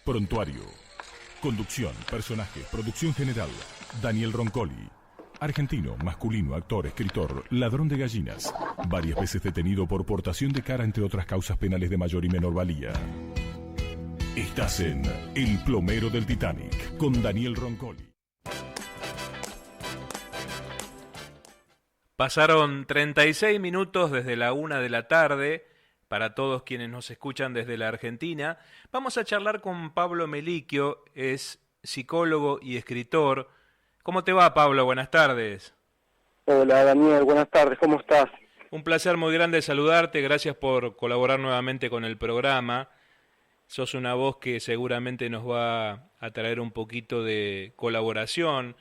Prontuario. Conducción, personajes, producción general. Daniel Roncoli. Argentino, masculino, actor, escritor, ladrón de gallinas. Varias veces detenido por portación de cara, entre otras causas penales de mayor y menor valía. Estás en El Plomero del Titanic, con Daniel Roncoli. Pasaron 36 minutos desde la 1 de la tarde. Para todos quienes nos escuchan desde la Argentina, vamos a charlar con Pablo Melicchio, es psicólogo y escritor. ¿Cómo te va, Pablo? Buenas tardes. Hola, Daniel, buenas tardes, ¿cómo estás? Un placer muy grande saludarte, gracias por colaborar nuevamente con el programa. Sos una voz que seguramente nos va a traer un poquito de colaboración.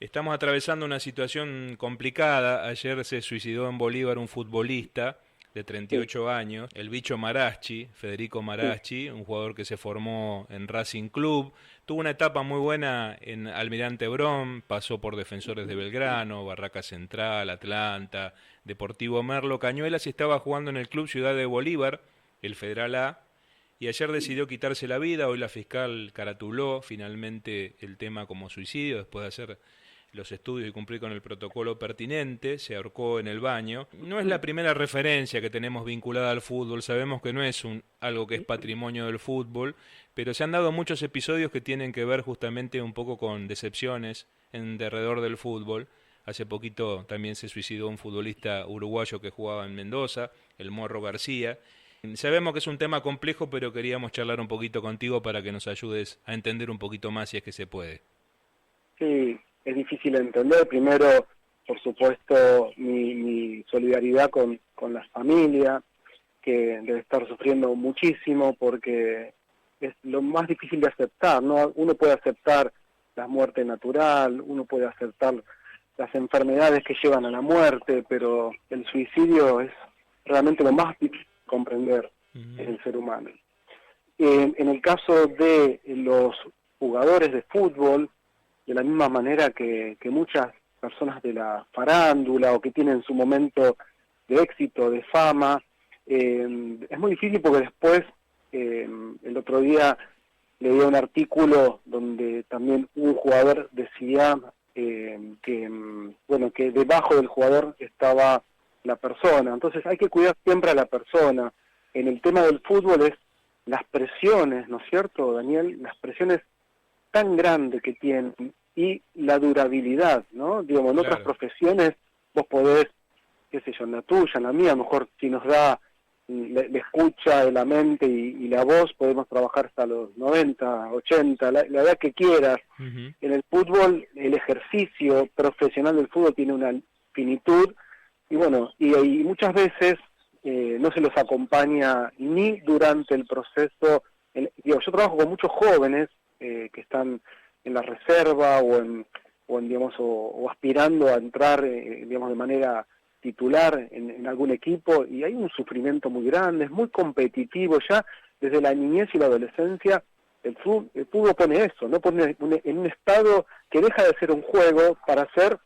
Estamos atravesando una situación complicada. Ayer se suicidó en Bolívar un futbolista de 38 años, el bicho Maraschi, Federico Maraschi, un jugador que se formó en Racing Club. Tuvo una etapa muy buena en Almirante Brown, pasó por Defensores de Belgrano, Barraca Central, Atlanta, Deportivo Merlo, Cañuelas, y estaba jugando en el Club Ciudad de Bolívar, el Federal A, y ayer decidió quitarse la vida. Hoy la fiscal caratuló finalmente el tema como suicidio después de hacer los estudios y cumplir con el protocolo pertinente. Se ahorcó en el baño. No es la primera referencia que tenemos vinculada al fútbol, sabemos que no es algo que es patrimonio del fútbol, pero se han dado muchos episodios que tienen que ver justamente un poco con decepciones en derredor del fútbol. Hace poquito también se suicidó un futbolista uruguayo que jugaba en Mendoza, el Morro García. Sabemos que es un tema complejo, pero queríamos charlar un poquito contigo para que nos ayudes a entender un poquito más si es que se puede. Sí, es difícil de entender. Primero, por supuesto, mi solidaridad con la familia, que debe estar sufriendo muchísimo porque es lo más difícil de aceptar, ¿no? Uno puede aceptar la muerte natural, uno puede aceptar las enfermedades que llevan a la muerte, pero el suicidio es realmente lo más difícil de comprender en el ser humano. En el caso de los jugadores de fútbol, de la misma manera que muchas personas de la farándula o que tienen su momento de éxito, de fama, es muy difícil porque después, el otro día leí un artículo donde también un jugador decía que debajo del jugador estaba la persona. Entonces hay que cuidar siempre a la persona. En el tema del fútbol es las presiones, ¿no es cierto, Daniel? Las presiones tan grande que tienen y la durabilidad, ¿no? Digamos, en otras profesiones vos podés, qué sé yo, en la tuya, en la mía, a lo mejor si nos da la escucha de la mente y la voz, podemos trabajar hasta los 90, 80, la edad que quieras. En el fútbol, el ejercicio profesional del fútbol tiene una finitud, y bueno, y muchas veces no se los acompaña ni durante el proceso. Yo trabajo con muchos jóvenes que están en la reserva o aspirando a entrar digamos de manera titular en algún equipo, y hay un sufrimiento muy grande, es muy competitivo ya desde la niñez y la adolescencia. El fútbol pone eso, no pone en un estado que deja de ser un juego para ser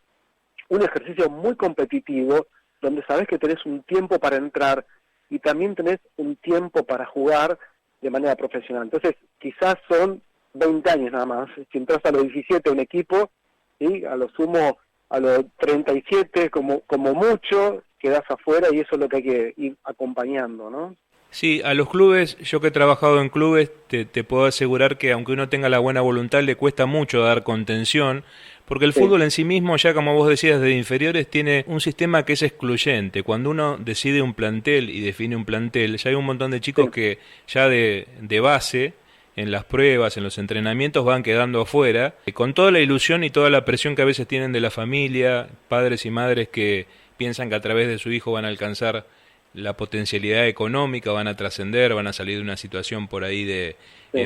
un ejercicio muy competitivo, donde sabes que tenés un tiempo para entrar y también tenés un tiempo para jugar de manera profesional. Entonces quizás son 20 años nada más. Si entras a los 17 a un equipo, ¿sí? A lo sumo a los 37 como mucho, quedás afuera, y eso es lo que hay que ir acompañando, ¿no? Sí, a los clubes, yo que he trabajado en clubes, te puedo asegurar que aunque uno tenga la buena voluntad, le cuesta mucho dar contención, porque el fútbol en sí mismo, ya como vos decías, de inferiores, tiene un sistema que es excluyente. Cuando uno decide un plantel y define un plantel, ya hay un montón de chicos que ya de base, en las pruebas, en los entrenamientos, van quedando afuera, con toda la ilusión y toda la presión que a veces tienen de la familia, padres y madres que piensan que a través de su hijo van a alcanzar la potencialidad económica, van a trascender, van a salir de una situación por ahí de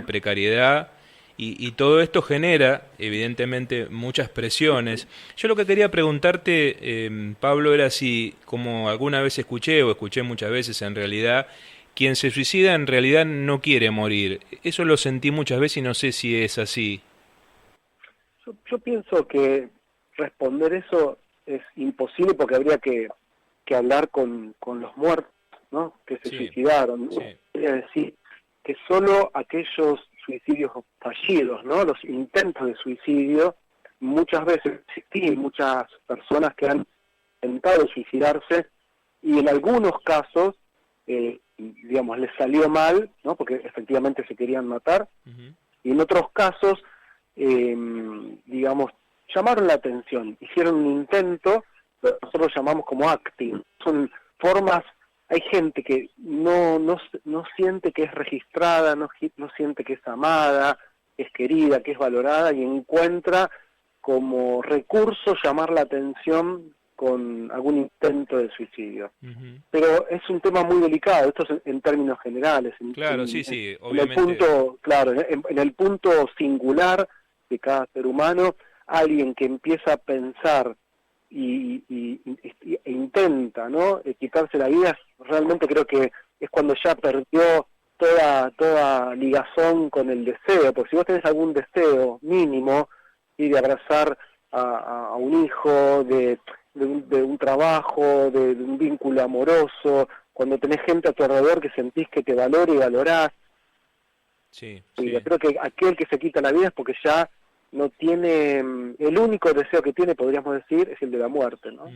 precariedad, y todo esto genera evidentemente muchas presiones. Yo lo que quería preguntarte, Pablo, era si, como alguna vez escuché muchas veces en realidad, quien se suicida en realidad no quiere morir. Eso lo sentí muchas veces y no sé si es así. Yo pienso que responder eso es imposible, porque habría que hablar con los muertos, ¿no? Que se suicidaron. Quería decir que solo aquellos suicidios fallidos, ¿no? Los intentos de suicidio. Muchas veces existían muchas personas que han intentado suicidarse y en algunos casos, digamos, les salió mal, ¿no? Porque efectivamente se querían matar, y en otros casos, digamos, llamaron la atención, hicieron un intento, lo que nosotros llamamos como acting. Son formas, hay gente que no siente que es registrada, no siente que es amada, es querida, que es valorada, y encuentra como recurso llamar la atención con algún intento de suicidio. Pero es un tema muy delicado, esto es en términos generales. Claro, sí, obviamente. En el punto, claro, en el punto singular de cada ser humano, alguien que empieza a pensar e intenta, ¿no?, quitarse la vida, realmente creo que es cuando ya perdió toda ligazón con el deseo, porque si vos tenés algún deseo mínimo, y de abrazar a un hijo, de un trabajo, de un vínculo amoroso, cuando tenés gente a tu alrededor que sentís que te valora y valorás. Sí. Yo creo que aquel que se quita la vida es porque ya no tiene, el único deseo que tiene, podríamos decir, es el de la muerte, ¿no?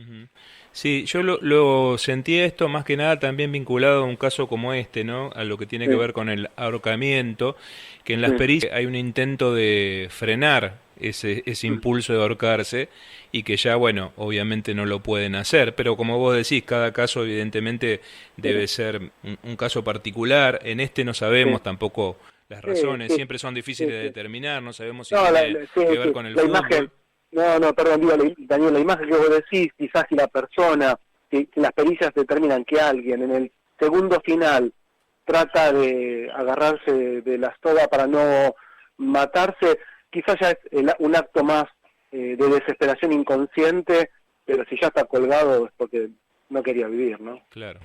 Sí, yo lo sentí esto más que nada también vinculado a un caso como este, ¿no? A lo que tiene que ver con el ahorcamiento, que en las pericias hay un intento de frenar ese impulso de ahorcarse y que ya, bueno, obviamente no lo pueden hacer, pero como vos decís, cada caso evidentemente debe ser un caso particular. En este no sabemos tampoco las razones, siempre son difíciles de determinar, no sabemos si tiene que ver con el fútbol. Imagen, perdón, digo, Daniel, la imagen que vos decís, quizás si la persona, si las pericias determinan que alguien en el segundo final trata de agarrarse de la soga para no matarse, quizás ya es un acto más de desesperación inconsciente, pero si ya está colgado es porque no quería vivir, ¿no? Claro.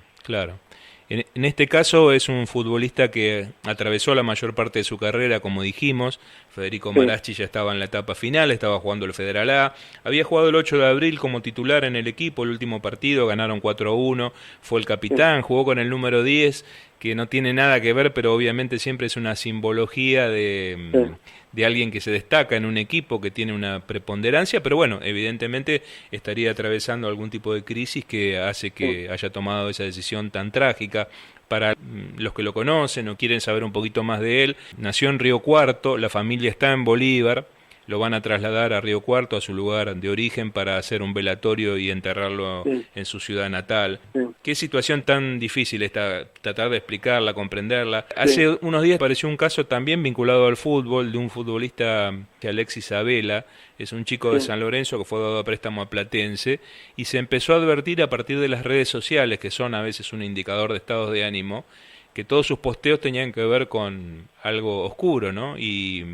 En este caso es un futbolista que atravesó la mayor parte de su carrera, como dijimos. Federico Maraschi ya estaba en la etapa final, estaba jugando el Federal A. Había jugado el 8 de abril como titular en el equipo, el último partido, ganaron 4-1. Fue el capitán, jugó con el número 10, que no tiene nada que ver, pero obviamente siempre es una simbología de alguien que se destaca en un equipo, que tiene una preponderancia, pero bueno, evidentemente estaría atravesando algún tipo de crisis que hace que haya tomado esa decisión tan trágica. Para los que lo conocen o quieren saber un poquito más de él, nació en Río Cuarto, la familia está en Bolívar, lo van a trasladar a Río Cuarto, a su lugar de origen, para hacer un velatorio y enterrarlo en su ciudad natal. Qué situación tan difícil esta, tratar de explicarla, comprenderla. Hace unos días apareció un caso también vinculado al fútbol, de un futbolista, que Alexis Abela, es un chico de San Lorenzo que fue dado a préstamo a Platense, y se empezó a advertir a partir de las redes sociales, que son a veces un indicador de estados de ánimo, que todos sus posteos tenían que ver con algo oscuro, ¿no? Y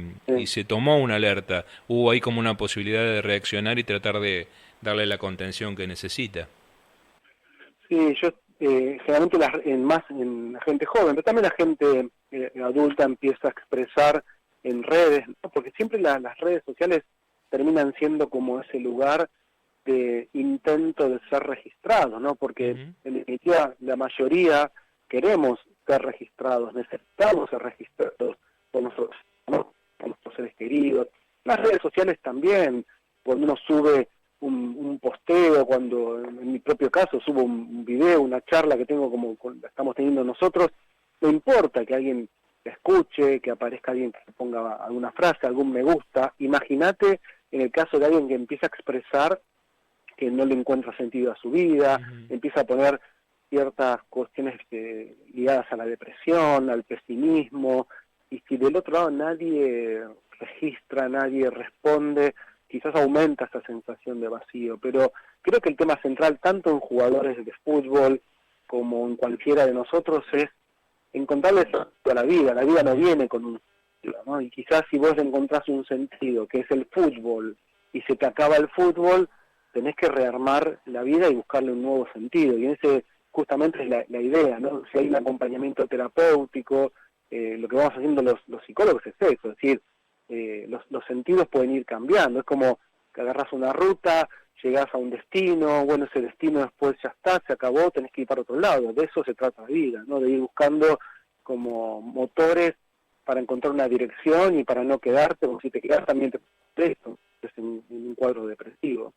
se tomó una alerta. Hubo ahí como una posibilidad de reaccionar y tratar de darle la contención que necesita. Sí, yo generalmente más en la gente joven, pero también la gente adulta empieza a expresar en redes, ¿no? Porque siempre las redes sociales terminan siendo como ese lugar de intento de ser registrados, ¿no? Porque en definitiva la mayoría queremos ser registrados, necesitamos ser registrados por nosotros, ¿no?, por nuestros seres queridos. Las redes sociales también, cuando uno sube un posteo, cuando en mi propio caso subo un video, una charla que tengo como la estamos teniendo nosotros, no importa que alguien la escuche, que aparezca alguien que ponga alguna frase, algún me gusta. Imagínate en el caso de alguien que empieza a expresar que no le encuentra sentido a su vida, empieza a poner ciertas cuestiones ligadas a la depresión, al pesimismo, y si del otro lado nadie registra, nadie responde, quizás aumenta esa sensación de vacío. Pero creo que el tema central, tanto en jugadores de fútbol como en cualquiera de nosotros, es encontrarle sentido a la vida. La vida no viene con un sentido, ¿no? Y quizás si vos encontrás un sentido, que es el fútbol, y se te acaba el fútbol, tenés que rearmar la vida y buscarle un nuevo sentido. Y ese justamente es la idea, ¿no? Si hay un acompañamiento terapéutico, lo que vamos haciendo los psicólogos es eso, es decir, los sentidos pueden ir cambiando. Es como que agarrás una ruta, llegás a un destino, bueno, ese destino después ya está, se acabó, tenés que ir para otro lado. De eso se trata la vida, ¿no? De ir buscando como motores para encontrar una dirección y para no quedarte, porque si te quedas también te esto, es en un cuadro depresivo.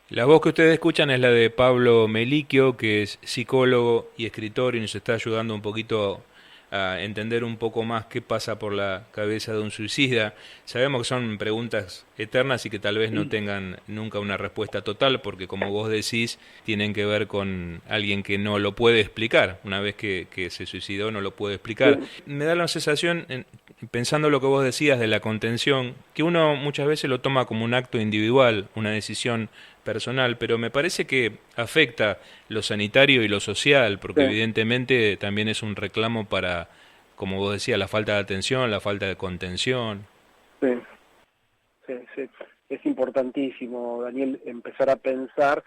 La voz que ustedes escuchan es la de Pablo Meliquio, que es psicólogo y escritor y nos está ayudando un poquito a entender un poco más qué pasa por la cabeza de un suicida. Sabemos que son preguntas eternas y que tal vez no tengan nunca una respuesta total, porque como vos decís, tienen que ver con alguien que no lo puede explicar. Una vez que se suicidó no lo puede explicar. Sí, Me da la sensación, pensando lo que vos decías de la contención, que uno muchas veces lo toma como un acto individual, una decisión personal, pero me parece que afecta lo sanitario y lo social, porque sí, evidentemente también es un reclamo para, como vos decías, la falta de atención, la falta de contención. sí, sí, sí. Es importantísimo, Daniel, empezar a pensar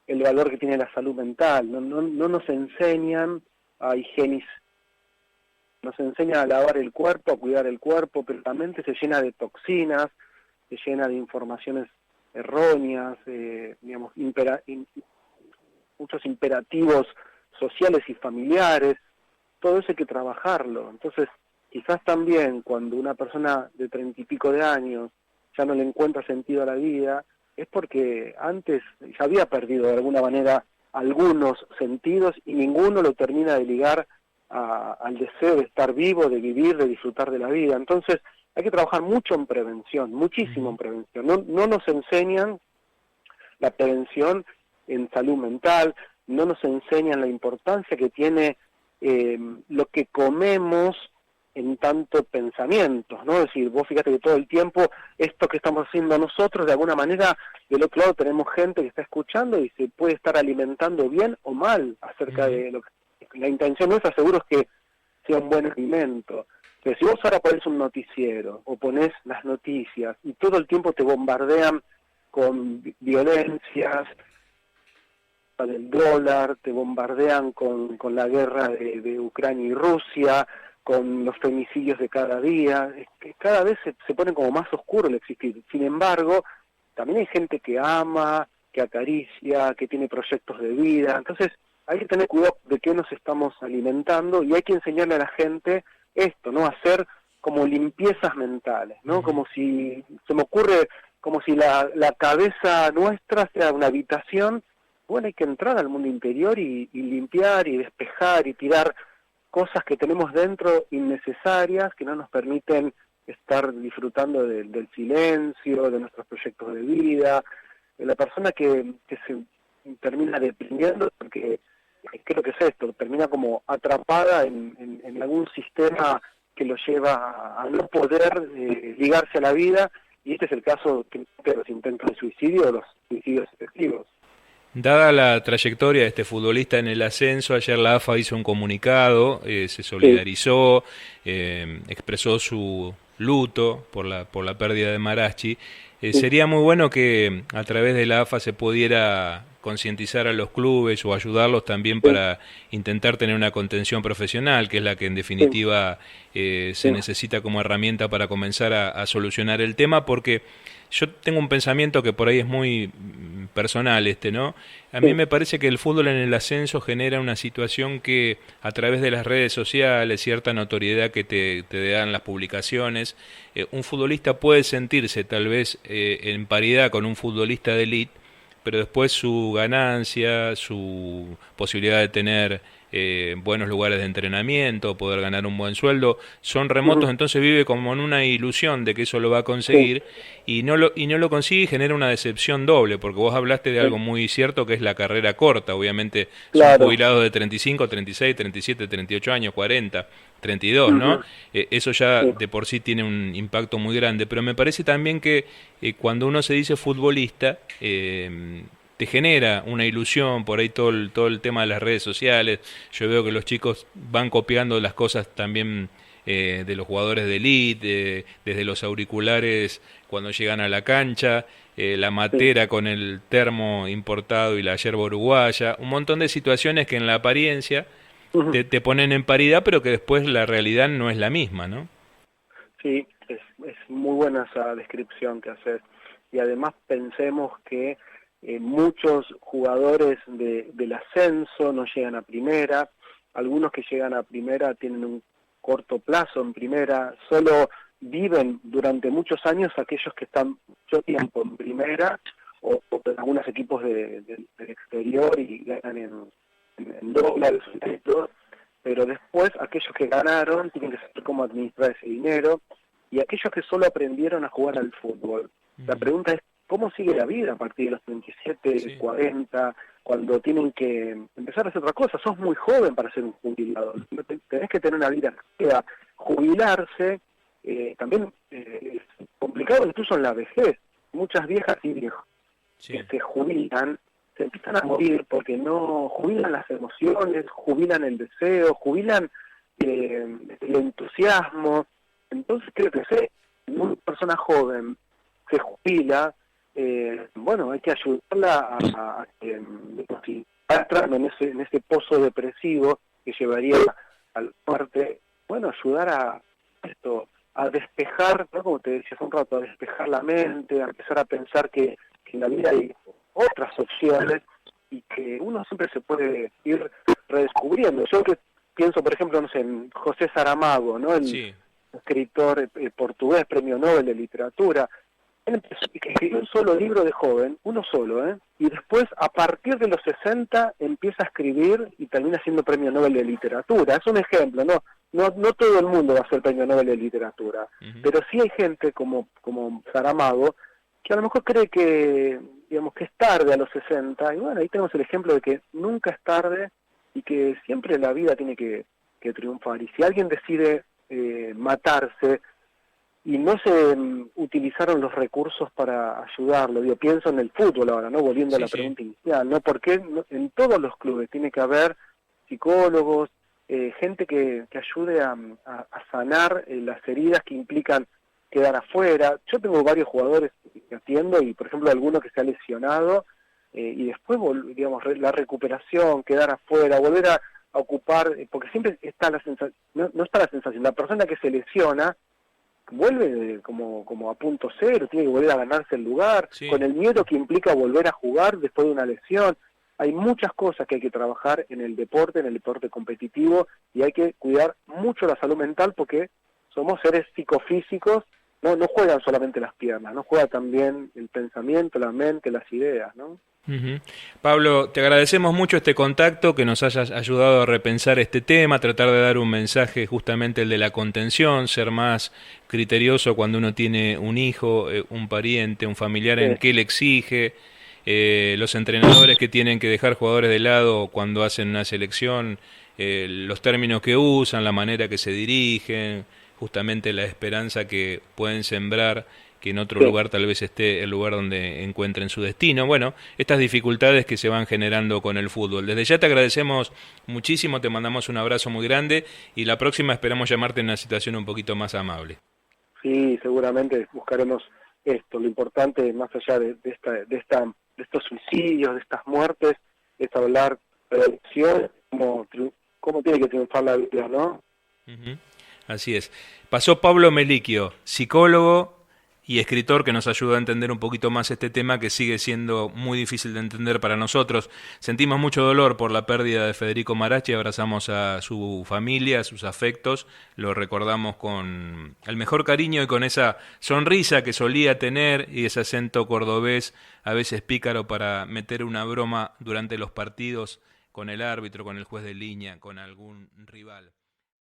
el valor que tiene la salud mental. No nos enseñan a nos enseñan a lavar el cuerpo, a cuidar el cuerpo, pero la mente se llena de toxinas, se llena de informaciones erróneas, digamos, muchos imperativos sociales y familiares. Todo eso hay que trabajarlo. Entonces, quizás también cuando una persona de 30 y pico de años ya no le encuentra sentido a la vida, es porque antes ya había perdido de alguna manera algunos sentidos y ninguno lo termina de ligar al deseo de estar vivo, de vivir, de disfrutar de la vida. Entonces, hay que trabajar mucho en prevención, muchísimo en prevención. No nos enseñan la prevención en salud mental, no nos enseñan la importancia que tiene lo que comemos en tanto pensamientos, ¿no? Es decir, vos fíjate que todo el tiempo esto que estamos haciendo nosotros, de alguna manera, del otro lado tenemos gente que está escuchando y se puede estar alimentando bien o mal acerca de lo que... La intención nuestra seguro es que sea un buen alimento. Pero si vos ahora pones un noticiero o pones las noticias y todo el tiempo te bombardean con violencias del dólar, te bombardean con la guerra de Ucrania y Rusia, con los femicidios de cada día, es que cada vez se pone como más oscuro el existir. Sin embargo, también hay gente que ama, que acaricia, que tiene proyectos de vida. Entonces, hay que tener cuidado de qué nos estamos alimentando y hay que enseñarle a la gente esto, ¿no? Hacer como limpiezas mentales, ¿no? Como si, se me ocurre, como si la cabeza nuestra sea una habitación. Bueno, hay que entrar al mundo interior y limpiar y despejar y tirar cosas que tenemos dentro innecesarias, que no nos permiten estar disfrutando del silencio, de nuestros proyectos de vida. La persona que se termina deprimiendo, porque creo que es esto, termina como atrapada en algún sistema que lo lleva a no poder ligarse a la vida, y este es el caso de los intentos de suicidio o los suicidios efectivos. Dada la trayectoria de este futbolista en el ascenso, ayer la AFA hizo un comunicado, se Sí, solidarizó, expresó su luto por la pérdida de Marachi. sí, Sería muy bueno que a través de la AFA se pudiera concientizar a los clubes o ayudarlos también sí, para intentar tener una contención profesional, que es la que en sí, definitiva se sí, necesita como herramienta para comenzar a solucionar el tema, porque yo tengo un pensamiento que por ahí es muy personal ¿no? A mí sí, me parece que el fútbol en el ascenso genera una situación que a través de las redes sociales, cierta notoriedad que te dan las publicaciones, un futbolista puede sentirse tal vez en paridad con un futbolista de élite, pero después su ganancia, su posibilidad de tener buenos lugares de entrenamiento, poder ganar un buen sueldo, son remotos, ujú, entonces vive como en una ilusión de que eso lo va a sí, conseguir y no lo consigue y genera una decepción doble, porque vos hablaste de algo sí, muy cierto que es la carrera corta, obviamente son claro, jubilados de 35, 36, 37, 38 años, 40, 32, ¿no? ujú, Eso ya sí, de por sí tiene un impacto muy grande, pero me parece también que cuando uno se dice futbolista, te genera una ilusión, por ahí todo el tema de las redes sociales, yo veo que los chicos van copiando las cosas también de los jugadores de elite, desde los auriculares cuando llegan a la cancha, la sí, matera con el termo importado y la yerba uruguaya, un montón de situaciones que en la apariencia ujú, te ponen en paridad, pero que después la realidad no es la misma, ¿no? sí, es muy buena esa descripción que haces. Y además pensemos que muchos jugadores del ascenso no llegan a primera, algunos que llegan a primera tienen corto plazo en primera, solo viven durante muchos años aquellos que están mucho tiempo en primera o en algunos equipos del exterior y ganan en dólares, pero después aquellos que ganaron tienen que saber cómo administrar ese dinero, y aquellos que solo aprendieron a jugar al fútbol. La pregunta es, ¿cómo sigue la vida a partir de los 37, 40, cuando tienen que empezar a hacer otra cosa? Sos muy joven para ser un jubilado, tenés que tener una vida activa. Jubilarse también es complicado, incluso en la vejez. Muchas viejas y viejos que se jubilan, se empiezan a morir porque no jubilan las emociones, jubilan el deseo, jubilan el entusiasmo. Entonces creo que si una persona joven se jubila, bueno, hay que ayudarla a entrar en ese pozo depresivo que llevaría a la muerte. Bueno, ayudar a esto, a despejar, ¿no? Como te decía hace un rato, a despejar la mente, a empezar a pensar que en la vida hay otras opciones y que uno siempre se puede ir redescubriendo. Yo que pienso, por ejemplo, no sé, en José Saramago, ¿no? El escritor portugués, premio Nobel de literatura. Él escribió un solo libro de joven, uno solo, y después a partir de los 60 empieza a escribir y termina siendo premio Nobel de literatura. Es un ejemplo, no todo el mundo va a ser premio Nobel de literatura, pero sí hay gente como Saramago que a lo mejor cree que, digamos, que es tarde a los 60, y bueno, ahí tenemos el ejemplo de que nunca es tarde y que siempre la vida tiene que triunfar. Y si alguien decide matarse y no se utilizaron los recursos para ayudarlo, yo pienso en el fútbol ahora, ¿no? Volviendo a la pregunta inicial, ¿no? Porque en todos los clubes tiene que haber psicólogos, gente que ayude a sanar las heridas que implican quedar afuera. Yo tengo varios jugadores que atiendo y, por ejemplo, alguno que se ha lesionado y después, digamos, la recuperación, quedar afuera, volver a ocupar, porque siempre está la sensación, no está la sensación, la persona que se lesiona vuelve como a punto cero, tiene que volver a ganarse el lugar, con el miedo que implica volver a jugar después de una lesión. Hay muchas cosas que hay que trabajar en el deporte competitivo, y hay que cuidar mucho la salud mental porque somos seres psicofísicos, no juegan solamente las piernas, no juega también el pensamiento, la mente, las ideas, ¿no? Pablo, te agradecemos mucho este contacto, que nos hayas ayudado a repensar este tema, tratar de dar un mensaje justamente el de la contención, ser más criterioso cuando uno tiene un hijo, un pariente, un familiar en que le exige, los entrenadores que tienen que dejar jugadores de lado cuando hacen una selección, los términos que usan, la manera que se dirigen, justamente la esperanza que pueden sembrar que en otro lugar tal vez esté el lugar donde encuentren su destino. Bueno, estas dificultades que se van generando con el fútbol. Desde ya te agradecemos muchísimo, te mandamos un abrazo muy grande y la próxima esperamos llamarte en una situación un poquito más amable. Sí, seguramente buscaremos esto. Lo importante, más allá de estos suicidios, de estas muertes, es hablar de la elección, cómo tiene que triunfar la vida, ¿no? Así es. Pasó Pablo Meliquio, psicólogo y escritor, que nos ayuda a entender un poquito más este tema que sigue siendo muy difícil de entender para nosotros. Sentimos mucho dolor por la pérdida de Federico Marachi, abrazamos a su familia, a sus afectos, lo recordamos con el mejor cariño y con esa sonrisa que solía tener y ese acento cordobés, a veces pícaro, para meter una broma durante los partidos con el árbitro, con el juez de línea, con algún rival.